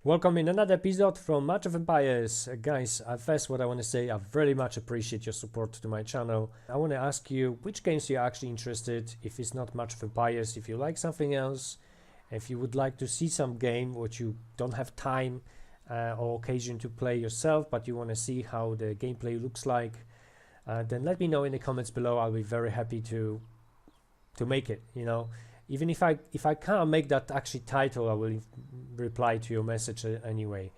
Welcome in another episode from Match of Empires. Guys, first what I want to say, I very much appreciate your support to my channel. I want to ask you which games you're actually interested, if it's not Match of Empires, if you like something else, if you would like to see some game which you don't have time or occasion to play yourself, but you want to see how the gameplay looks like, then let me know in the comments below. I'll be very happy to make it, you know. Even if I can't make that actually title, I will reply to your message anyway,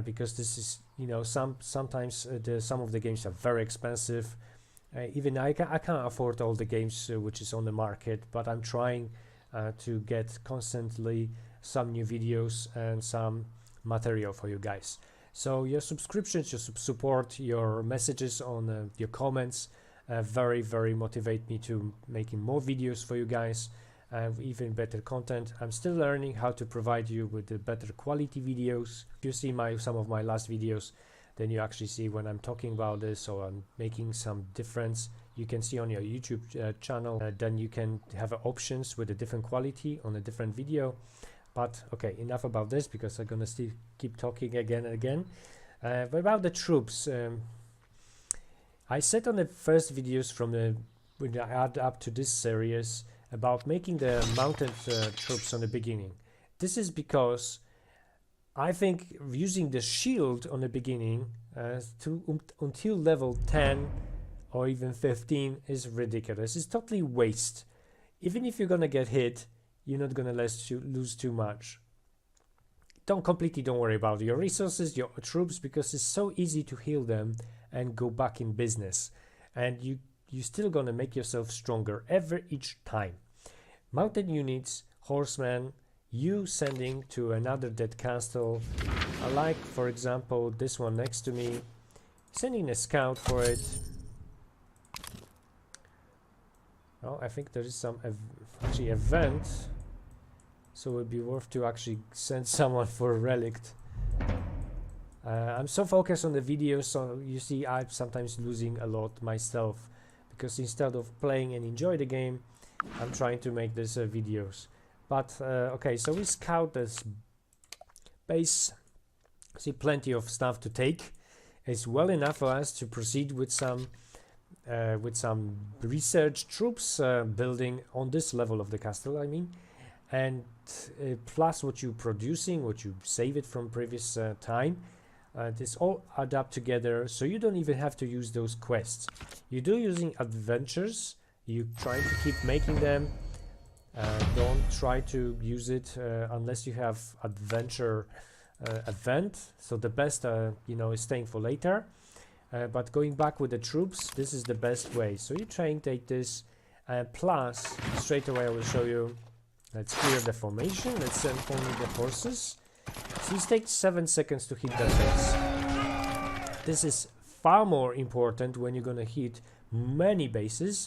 because this is, you know, sometimes some of the games are very expensive. Even I can't afford all the games which is on the market, but I'm trying to get constantly some new videos and some material for you guys. So your subscriptions, your support, your messages on your comments very motivate me to making more videos for you guys. Even better content. I'm still learning how to provide you with the better quality videos. If you see some of my last videos, then you actually see when I'm talking about this or I'm making some difference. You can see on your YouTube channel, then you can have options with a different quality on a different video. But okay, enough about this, because I'm gonna still keep talking again and again. But about the troops, I said on the first videos from when I add up to this series about making the mounted troops on the beginning. This is because I think using the shield on the beginning until level 10 or even 15 is ridiculous. It's totally waste. Even if you're gonna get hit, you're not gonna lose too much. Don't worry about your resources, your troops, because it's so easy to heal them and go back in business. And you're still gonna make yourself stronger each time. Mounted units, horsemen, you sending to another dead castle, like for example this one next to me, sending a scout for it. Oh, I think there is some actually event, so it would be worth to actually send someone for a relict. I'm so focused on the videos, so you see I'm sometimes losing a lot myself, because instead of playing and enjoy the game, I'm trying to make these videos. But okay, so we scout this base. See, plenty of stuff to take. It's well enough for us to proceed with some research troops building on this level of the castle, I mean, and plus what you're producing, what you save it from previous time. This all add up together, so you don't even have to use those quests. You do using adventures. You try to keep making them. Don't try to use it unless you have adventure event. So the best, you know, is staying for later. But going back with the troops, this is the best way. So you try and take this. Plus, straight away I will show you. Let's clear the formation. Let's send only the horses. So it takes 7 seconds to hit the base. This is far more important when you're gonna hit many bases,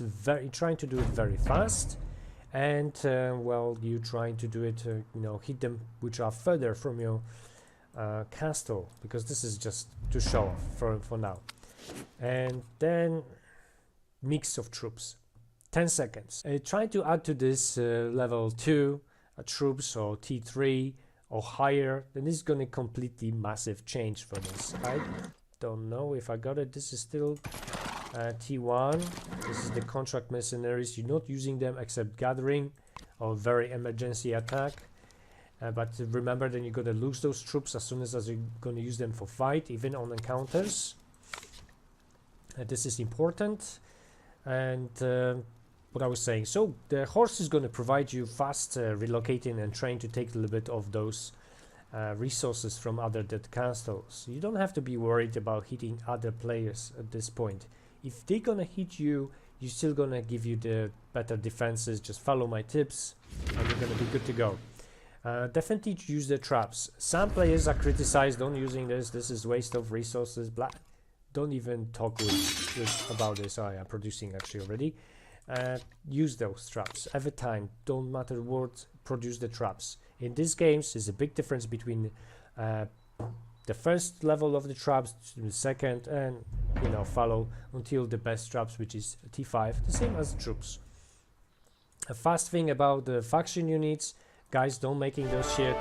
trying to do it very fast, and well, you trying to do it, you know, hit them which are further from your castle, because this is just to show off for now. And then mix of troops, 10 seconds. Try to add to this level 2 troops or T3 or higher, then this is gonna completely massive change for this. I don't know if I got it. This is still T1. This is the contract mercenaries. You're not using them except gathering or very emergency attack, but remember, then you're gonna lose those troops as soon as you're gonna use them for fight, even on encounters. This is important. And what I was saying, so the horse is gonna provide you fast relocating and trying to take a little bit of those resources from other dead castles. You don't have to be worried about hitting other players at this point. If they're gonna hit you, you're still gonna give you the better defenses. Just follow my tips and you're gonna be good to go. Definitely use the traps. Some players are criticized on using this. This is waste of resources. Don't even talk about this. Oh, I'm producing actually already. Use those traps every time. Don't matter what, produce the traps. In these games, there's a big difference between the first level of the traps to the second, and you know, follow until the best traps, which is T5, the same as troops. A fast thing about the faction units, guys, don't making those shit.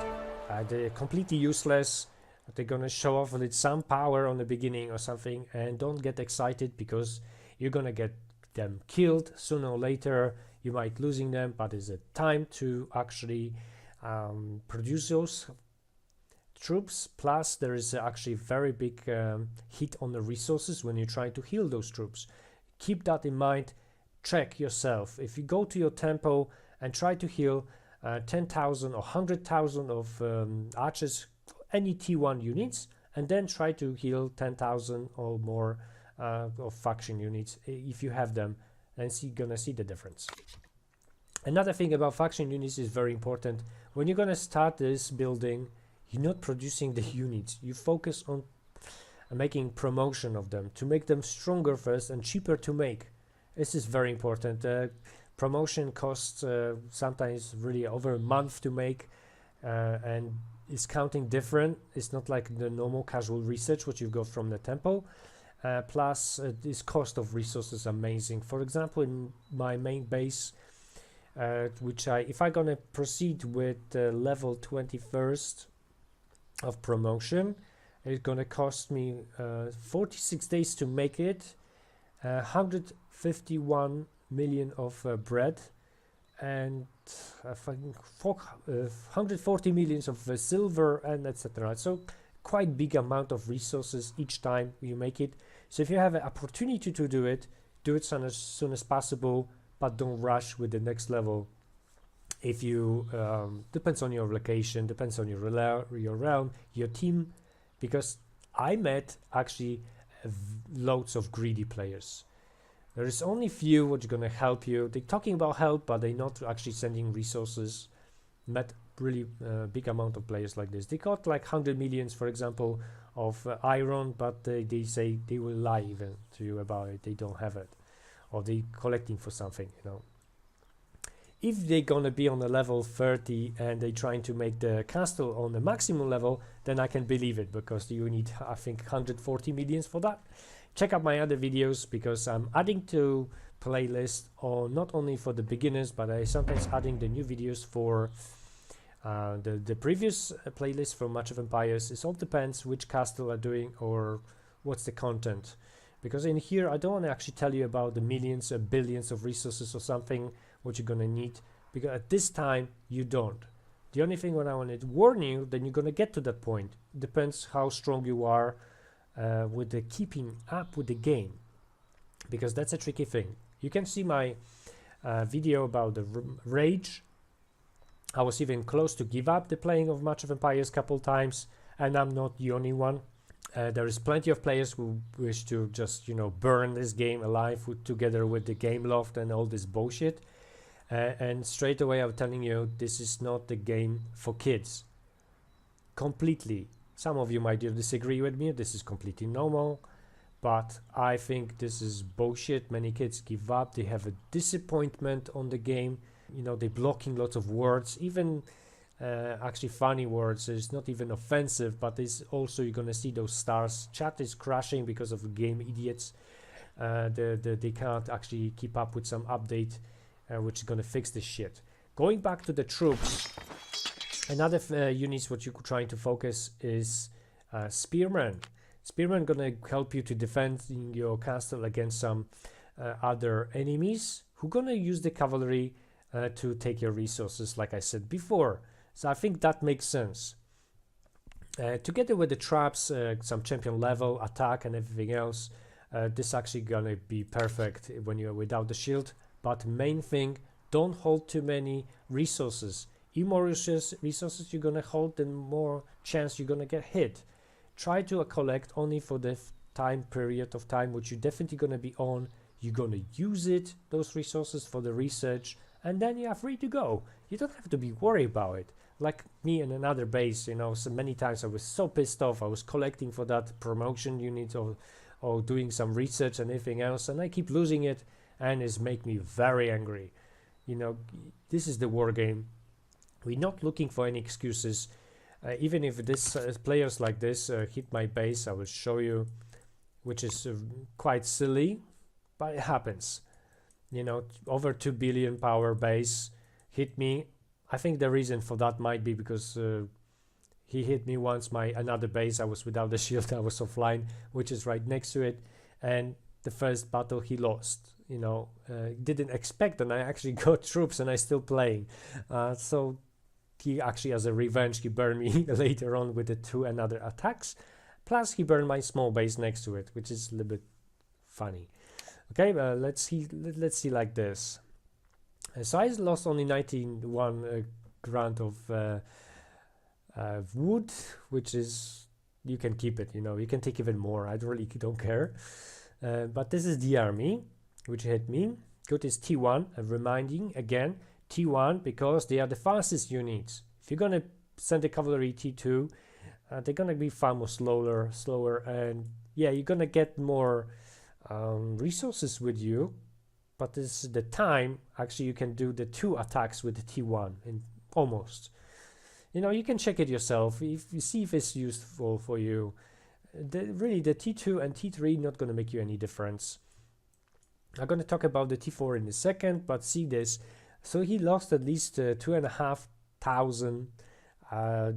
They're completely useless. They're gonna show off with some power on the beginning or something, and don't get excited because you're gonna get them killed sooner or later. You might losing them, but it's a time to actually produce those troops. Plus there is actually very big hit on the resources when you try to heal those troops. Keep that in mind. Check yourself. If you go to your tempo and try to heal 10,000 or 100,000 of archers, any T1 units, and then try to heal 10,000 or more of faction units if you have them, and gonna see the difference. Another thing about faction units is very important. When you're gonna start this building, you're not producing the units. You focus on making promotion of them to make them stronger first and cheaper to make. This is very important. Promotion costs sometimes really over a month to make, and is counting different. It's not like the normal casual research which you got from the tempo. Plus this cost of resources amazing. For example, in my main base, which if I gonna proceed with level 21st of promotion, it's gonna cost me 46 days to make it, 151 million of bread, and 140 millions of silver, and etc. So quite big amount of resources each time you make it. So if you have an opportunity to do it as soon as possible, but don't rush with the next level. If you depends on your location, depends on your realm, your team, because I met actually loads of greedy players. There is only few which are gonna help you. They're talking about help, but they're not actually sending resources. Met really big amount of players like this. They got like 100 millions, for example, of iron, but they say they will lie even to you about it. They don't have it, or they collecting for something, you know. If they're gonna be on a level 30 and they're trying to make the castle on the maximum level, then I can believe it, because you need, I think, 140 millions for that. Check out my other videos, because I'm adding to playlist, or not only for the beginners, but I sometimes adding the new videos for the previous playlist for Match of Empires. It all depends which castle are doing or what's the content, because in here I don't want to actually tell you about the millions or billions of resources or something what you're gonna need, because at this time you don't. The only thing when I want to warn you, then you're gonna get to that point. It depends how strong you are with the keeping up with the game, because that's a tricky thing. You can see my video about the rage. I was even close to give up the playing of Match of Empires a couple times, and I'm not the only one. There is plenty of players who wish to just, you know, burn this game alive together with the game loft and all this bullshit. And straight away I'm telling you, this is not the game for kids. Completely. Some of you might disagree with me. This is completely normal, but I think this is bullshit. Many kids give up. They have a disappointment on the game. You know, they're blocking lots of words, even actually funny words. It's not even offensive, but it's also, you're gonna see those stars. Chat is crashing because of the game idiots. They can't actually keep up with some update which is gonna fix this shit. Going back to the troops, another units what you're trying to focus is spearmen. Spearmen gonna help you to defend your castle against some other enemies who gonna use the cavalry to take your resources, like I said before. So I think that makes sense. Together with the traps, some champion level attack and everything else, this actually gonna be perfect when you're without the shield. But main thing, don't hold too many resources. The more resources you're gonna hold, the more chance you're gonna get hit. Try to collect only for the time period of time which you're definitely gonna be on. You're gonna use it, those resources, for the research, and then you are free to go. You don't have to be worried about it. Like me in another base, you know, so many times I was so pissed off. I was collecting for that promotion unit or doing some research and everything else, and I keep losing it, and it's make me very angry. You know, this is the war game. We're not looking for any excuses. Even if this players like this hit my base, I will show you, which is quite silly, but it happens. You know, over 2 billion power base hit me. I think the reason for that might be because He hit me once, another base. I was without the shield, I was offline, which is right next to it. And the first battle he lost. Didn't expect, and I actually got troops and I still playing. So he actually, as a revenge, he burned me later on with the 2 another attacks. Plus he burned my small base next to it, which is a little bit funny. Okay, let's see like this. So I lost only 91 grand of wood, which is, you can keep it, you can take even more. I really don't care. But this is the army which hit me. Good is T1, and reminding again T1 because they are the fastest units. If you're gonna send the cavalry T2, they're gonna be far more slower, and yeah, you're gonna get more resources with you, but this is the time actually you can do the 2 attacks with the T1 in almost. You can check it yourself if you see if it's useful for you. Really the T2 and T3 not going to make you any difference. I'm going to talk about the T4 in a second, but see this. So he lost at least 2,500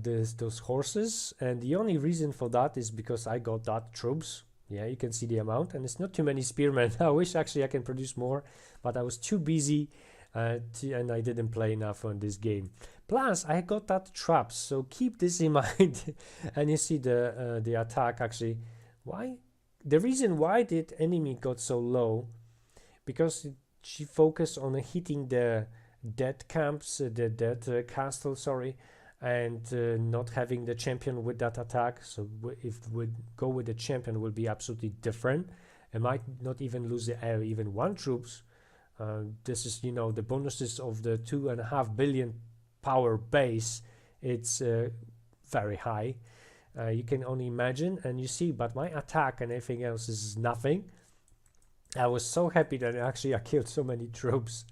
those horses, and the only reason for that is because I got that troops. Yeah, you can see the amount, and it's not too many spearmen. I wish actually I can produce more, but I was too busy and I didn't play enough on this game. Plus I got that traps, so keep this in mind. And you see the attack actually. Why? The reason why did enemy got so low, because she focused on hitting the dead camps, the dead castle, sorry, and not having the champion with that attack. So if we go with the champion, will be absolutely different. I might not even lose even 1 troops. This is, the bonuses of the 2.5 billion power base. It's very high. You can only imagine, and you see, but my attack and everything else is nothing. I was so happy that actually I killed so many troops.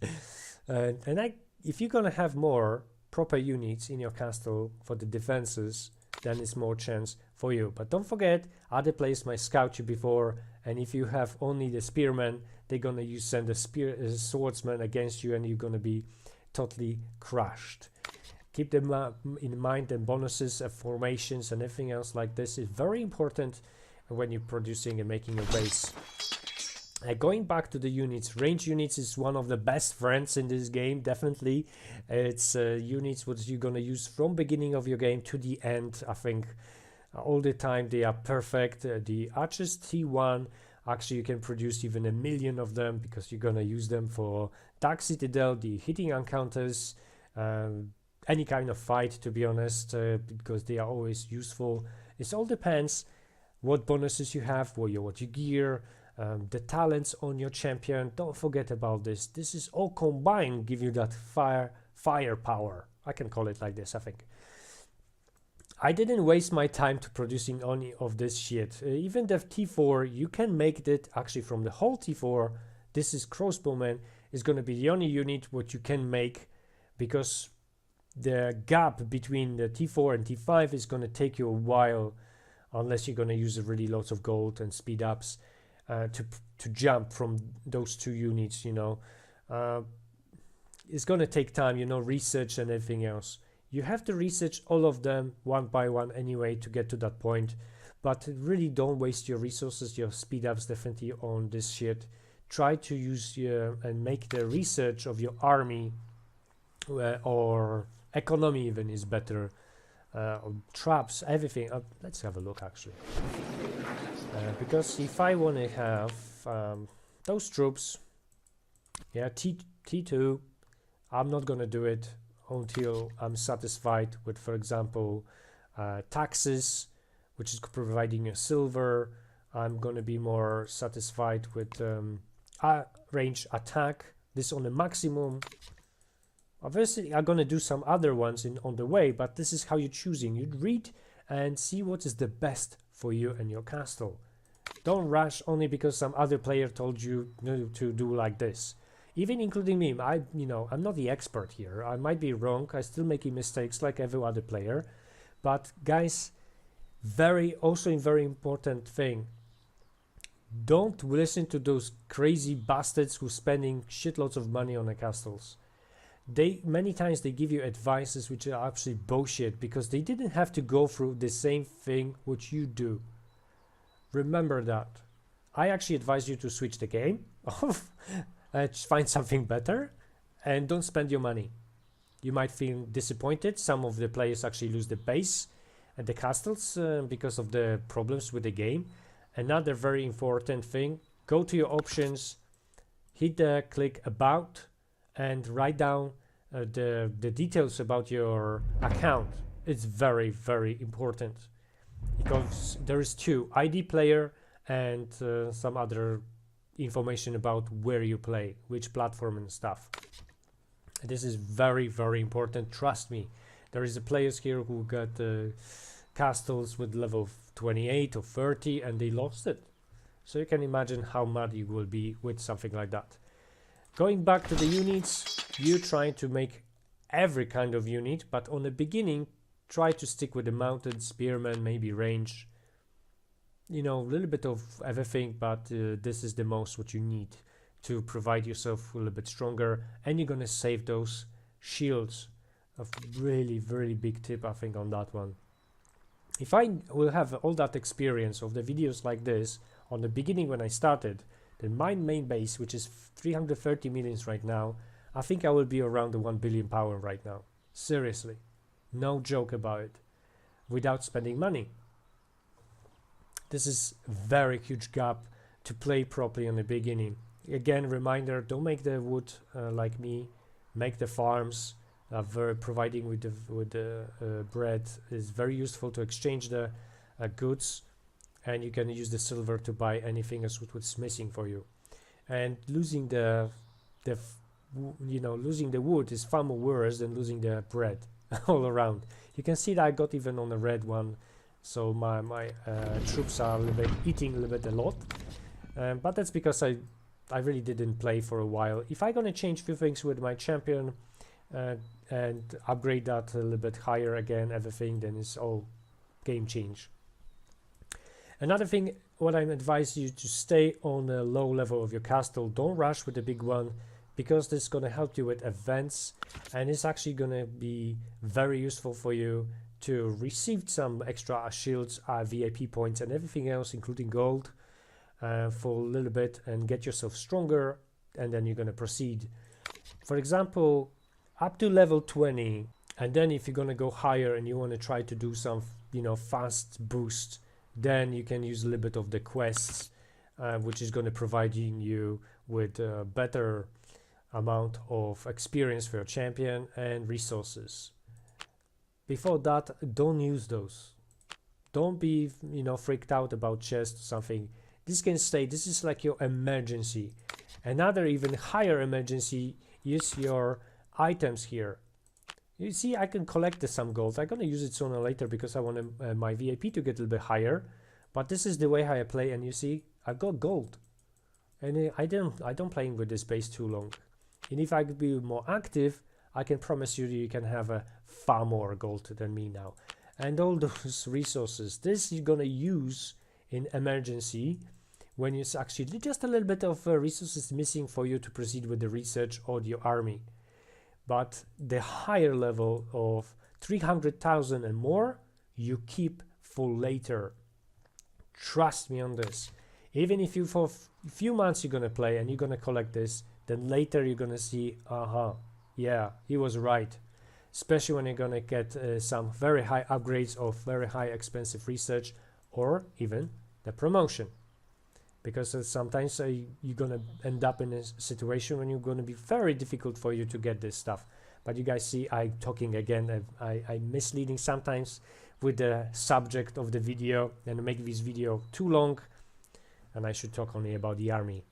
If you're gonna have more proper units in your castle for the defenses, then it's more chance for you. But don't forget, other players might scout you before, and if you have only the spearmen, they're gonna send a swordsman against you, and you're gonna be totally crushed. Keep them in mind. The bonuses, formations, and everything else like this is very important when you're producing and making a base. Going back to the units, range units is one of the best friends in this game, definitely. It's units what you're gonna use from beginning of your game to the end. I think all the time they are perfect. The archers T1, actually you can produce even 1 million of them, because you're gonna use them for Dark Citadel, the hitting encounters, any kind of fight, to be honest, because they are always useful. It all depends what bonuses you have, what you gear, the talents on your champion. Don't forget about this. This is all combined, give you that firepower. I can call it like this, I think. I didn't waste my time to producing only of this shit. Even the T4, you can make it actually from the whole T4. This is crossbowman is going to be the only unit what you can make, because the gap between the T4 and T5 is going to take you a while, unless you're going to use really lots of gold and speed ups to jump from those 2 units. It's going to take time, research and everything else. You have to research all of them one by one anyway to get to that point, but really don't waste your resources, your speed ups definitely on this shit. Try to use and make the research of your army or economy even is better. Traps, everything. Let's have a look actually. Because if I want to have those troops, yeah, T2, I'm not gonna do it until I'm satisfied with, for example, taxes, which is providing a silver. I'm gonna be more satisfied with range attack, this on the maximum. Obviously I'm gonna do some other ones on the way, but this is how you're choosing. You read and see what is the best for you and your castle. Don't rush only because some other player told you to do like this. Even including me, I'm not the expert here. I might be wrong. I still making mistakes like every other player. But guys, very important thing. Don't listen to those crazy bastards who spending shitloads of money on the castles. many times they give you advices which are actually bullshit, because they didn't have to go through the same thing which you do. Remember that. I actually advise you to switch the game off, find something better, and don't spend your money. You might feel disappointed. Some of the players actually lose the base and the castles because of the problems with the game. Another very important thing, go to your options, hit the click about, and write down the details about your account. It's very, very important, because there is two: ID player and some other information about where you play, which platform and stuff. This is very, very important. Trust me. There is a players here who got castles with level 28 or 30 and they lost it. So you can imagine how mad you will be with something like that. Going back to the units, you try to make every kind of unit, but on the beginning, try to stick with the mounted spearman, maybe range. You know, a little bit of everything, but this is the most what you need to provide yourself a little bit stronger, and you're gonna save those shields. A really, really big tip, I think, on that one. If I will have all that experience of the videos like this on the beginning when I started, then my main base, which is 330 millions right now, I think I will be around the 1 billion power right now. Seriously, no joke about it, without spending money. This is a very huge gap to play properly in the beginning. Again, reminder, don't make the wood like me. Make the farms. Providing with the bread is very useful to exchange the goods, and you can use the silver to buy anything else what's missing for you. And losing losing the wood is far more worse than losing the bread all around. You can see that I got even on the red one. So my troops are eating a lot, but that's because I really didn't play for a while. If I'm gonna change a few things with my champion and upgrade that a little bit higher again, everything, then it's all game change. Another thing, what I advise you to stay on the low level of your castle. Don't rush with the big one, because this is gonna help you with events, and it's actually gonna be very useful for you to receive some extra shields, VIP points and everything else, including gold, for a little bit, and get yourself stronger, and then you're going to proceed. For example, up to level 20, and then if you're going to go higher and you want to try to do some fast boost, then you can use a little bit of the quests, which is going to provide you with a better amount of experience for your champion and resources. Before that, don't use those. Don't be, freaked out about chests or something. This can stay. This is like your emergency. Another even higher emergency is your items here. You see, I can collect some gold. I'm gonna use it sooner or later because I want my VIP to get a little bit higher. But this is the way how I play, and you see, I've got gold, and I don't play with this base too long. And if I could be more active, I can promise you that you can have a far more gold than me now. And all those resources, this you're gonna use in emergency when it's actually just a little bit of resources missing for you to proceed with the research or your army. But the higher level of 300,000 and more, you keep for later. Trust me on this. Even if you for a few months you're gonna play and you're gonna collect this, then later you're gonna see, yeah, he was right. Especially when you're gonna get some very high upgrades of very high expensive research, or even the promotion. Because sometimes you're gonna end up in a situation when you're gonna be very difficult for you to get this stuff. But you guys see, I'm talking again, I'm misleading sometimes with the subject of the video and make this video too long, and I should talk only about the army.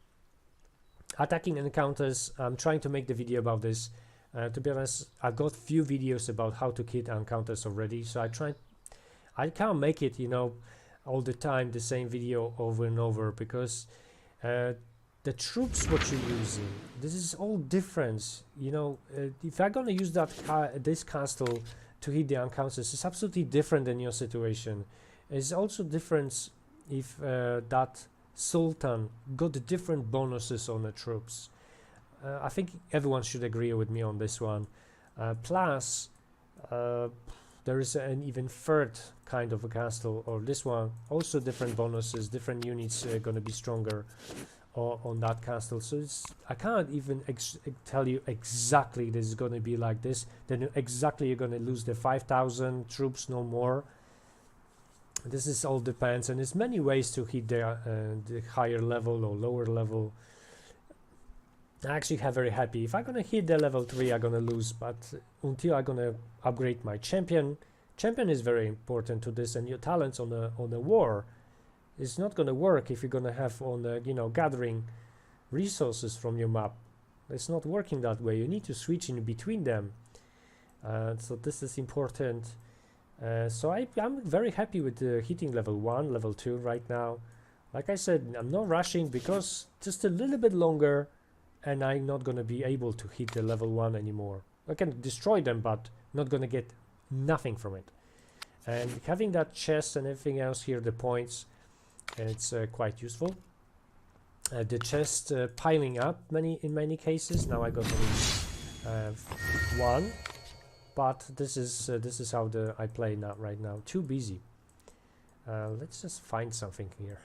Attacking encounters, I'm trying to make the video about this. To be honest, I've got few videos about how to kill encounters already, so I can't make it, all the time the same video over and over, because the troops what you're using, this is all different. If I'm gonna use this castle to hit the encounters, it's absolutely different than your situation. It's also different if that sultan got different bonuses on the troops. I think everyone should agree with me on this one. Plus, there is an even third kind of a castle, or this one, also different bonuses, different units going to be stronger on that castle. So I can't even tell you exactly this is going to be like this. Then exactly you're going to lose the 5,000 troops, no more. This is all depends, and there's many ways to hit the higher level or lower level. I actually have very happy. If I'm gonna hit the level 3, I'm gonna lose, but until I'm gonna upgrade my champion is very important to this, and your talents on the war is not gonna work if you're gonna have on the, you know, gathering resources from your map. It's not working that way. You need to switch in between them. So this is important. So I'm very happy with hitting level 1, level 2 right now. Like I said, I'm not rushing because just a little bit longer and I'm not going to be able to hit the level 1 anymore. I can destroy them, but not going to get nothing from it. And having that chest and everything else here, the points, it's quite useful. The chest piling up in many cases. Now I got only 1. But this is how I play now right now. Too busy. Let's just find something here.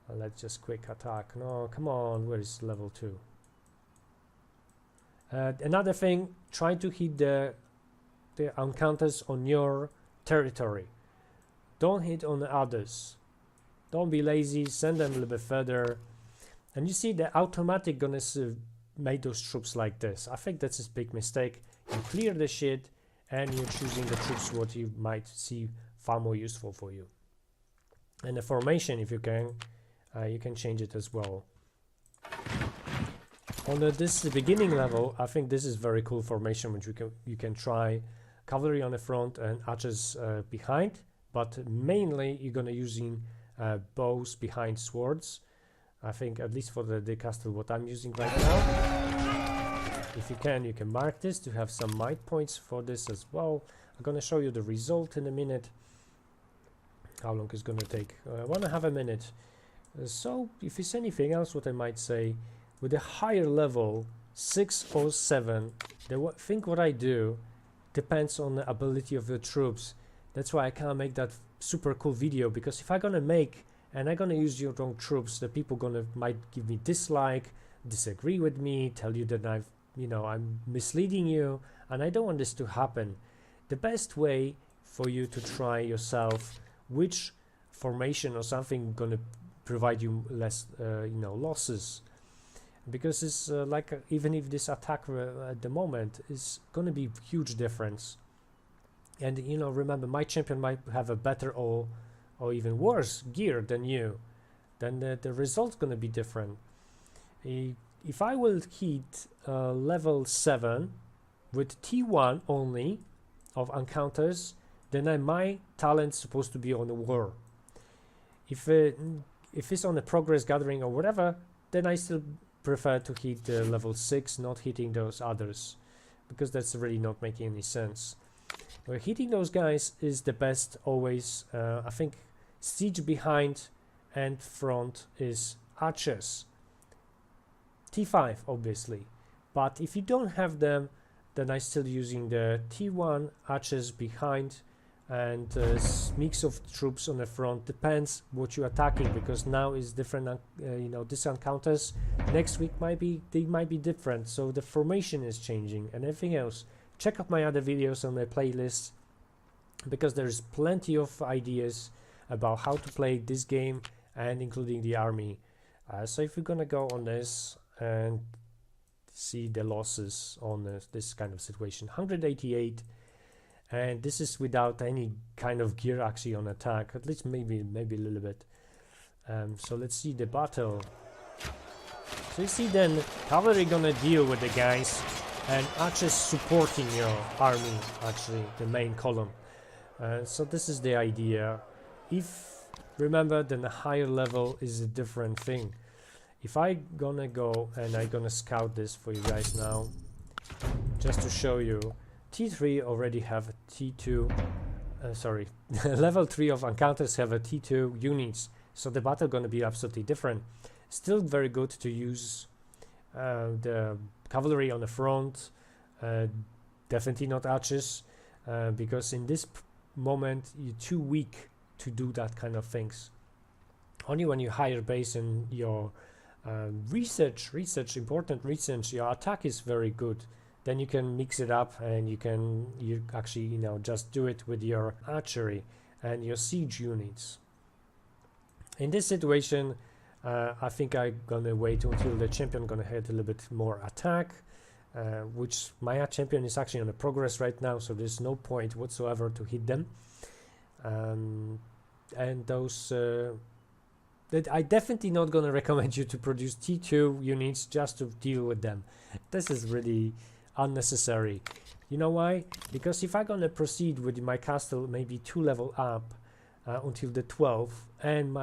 Let's just quick attack. No, come on. Where is level 2? Another thing, try to hit the encounters on your territory. Don't hit on the others. Don't be lazy. Send them a little bit further. And you see the automatic gonna make those troops like this. I think that's a big mistake. You clear the shit and you're choosing the troops what you might see far more useful for you. And the formation, if you can change it as well. On this beginning level, I think this is very cool formation, which you can try. Cavalry on the front and archers behind, but mainly you're gonna using bows behind swords. I think at least for the castle what I'm using right now. If you can mark this to have some might points for this as well. I'm gonna show you the result in a minute. How long it's gonna take? 1.5 minutes. So if it's anything else what I might say, with a higher level 6 or 7, what I do depends on the ability of the troops. That's why I can't make that super cool video, because if I'm gonna make and I'm gonna use your wrong troops, the people might give me dislike, disagree with me, tell you that I'm misleading you, and I don't want this to happen. The best way for you to try yourself which formation or something gonna provide you less losses, because it's even if this attack at the moment is gonna be huge difference. And remember, my champion might have a better or even worse gear than you, then the result's gonna be different. If I will hit level 7 with T1 only of encounters, then my talent's supposed to be on the war. If it's on the progress gathering or whatever, then I still prefer to hit level 6, not hitting those others, because that's really not making any sense. Hitting those guys is the best always. I think siege behind and front is archers. T5 obviously, but if you don't have them, then I'm still using the T1 archers behind and mix of troops on the front. Depends what you're attacking, because now is different. These encounters next week might be different, so the formation is changing and everything else. Check out my other videos on my playlist, because there's plenty of ideas about how to play this game and including the army. So if we're gonna go on this and see the losses on this kind of situation, 188, and this is without any kind of gear actually on attack, at least maybe a little bit. So let's see the battle. So you see, then cavalry gonna deal with the guys and archers supporting your army, actually the main column. So this is the idea. Remember, then the higher level is a different thing. If I gonna go and I gonna scout this for you guys now, just to show you, T3 already have a T2, level 3 of encounters have a T2 units, so the battle gonna be absolutely different. Still very good to use The cavalry on the front, definitely not archers, because in this moment you're too weak to do that kind of things. Only when you hire base and your important research, your attack is very good, then you can mix it up and you actually, you know, just do it with your archery and your siege units. In this situation, I think I'm gonna wait until the champion gonna have a little bit more attack, which my champion is actually on a progress right now, so there's no point whatsoever to hit them. And those that I definitely not gonna recommend you to produce T2 units just to deal with them. This is really unnecessary. You know why? Because if I'm gonna proceed with my castle maybe 2 level up until the 12th, and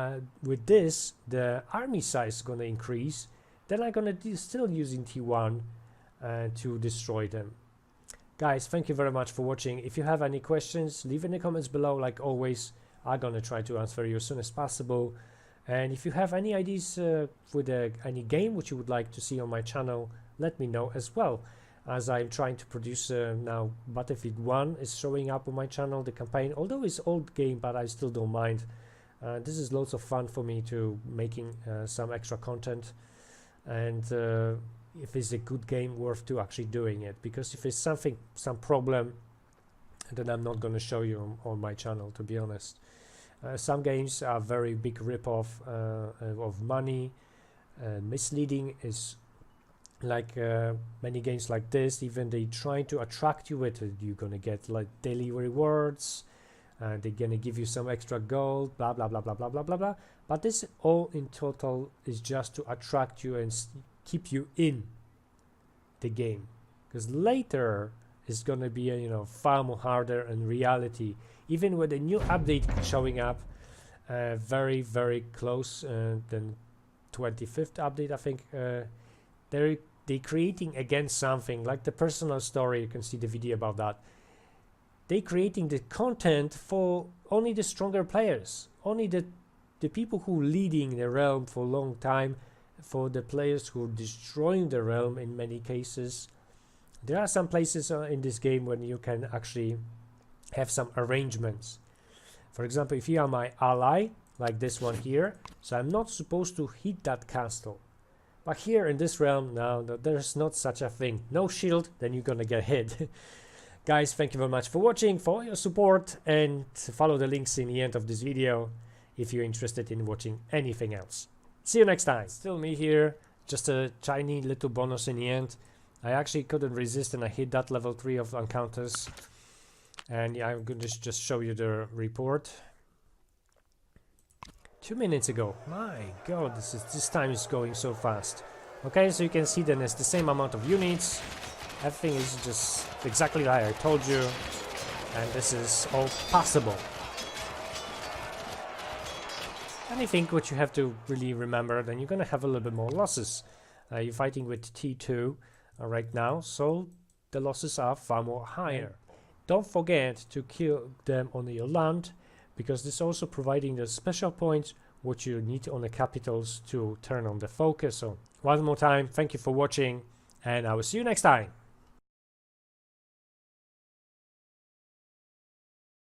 with this the army size is gonna increase, then I'm gonna still using T1 to destroy them. Guys, thank you very much for watching. If you have any questions, leave in the comments below. Like always, I'm gonna try to answer you as soon as possible. And if you have any ideas with any game which you would like to see on my channel, let me know as well, as I'm trying to produce now. Battlefield 1 is showing up on my channel, the campaign, although it's old game, but I still don't mind. This is lots of fun for me to making some extra content, and if it's a good game, worth to actually doing it, because if it's some problem, then I'm not going to show you on my channel, to be honest. Some games are very big rip-off of money, misleading. Is like many games like this, even they try to attract you with it. You're gonna get like daily rewards, they're gonna give you some extra gold, blah blah blah blah blah blah blah blah. But this all in total is just to attract you and keep you in the game, because later it's gonna be you know, far more harder in reality. Even with a new update showing up very very close, than 25th update, I think, they're creating again something like the personal story. You can see the video about that. They creating the content for only the stronger players, only the people who leading the realm for a long time, for the players who are destroying the realm in many cases. There are some places in this game when you can actually have some arrangements. For example, if you are my ally, like this one here, so I'm not supposed to hit that castle. But here in this realm, now there's not such a thing. No shield, then you're gonna get hit. Guys, thank you very much for watching, for your support, and follow the links in the end of this video if you're interested in watching anything else. See you next time. Still me here, just a tiny little bonus in the end. I actually couldn't resist and I hit that level 3 of encounters. And yeah, I'm going to just show you the report. 2 minutes ago. My god, this time is going so fast. Okay, so you can see then it's the same amount of units. Everything is just exactly like I told you. And this is all possible. And I think what you have to really remember, then you're going to have a little bit more losses. You're fighting with T2 right now, so the losses are far more higher. Don't forget to kill them on your land, because this is also providing the special points what you need on the capitals to turn on the focus. So one more time, thank you for watching, and I will see you next time.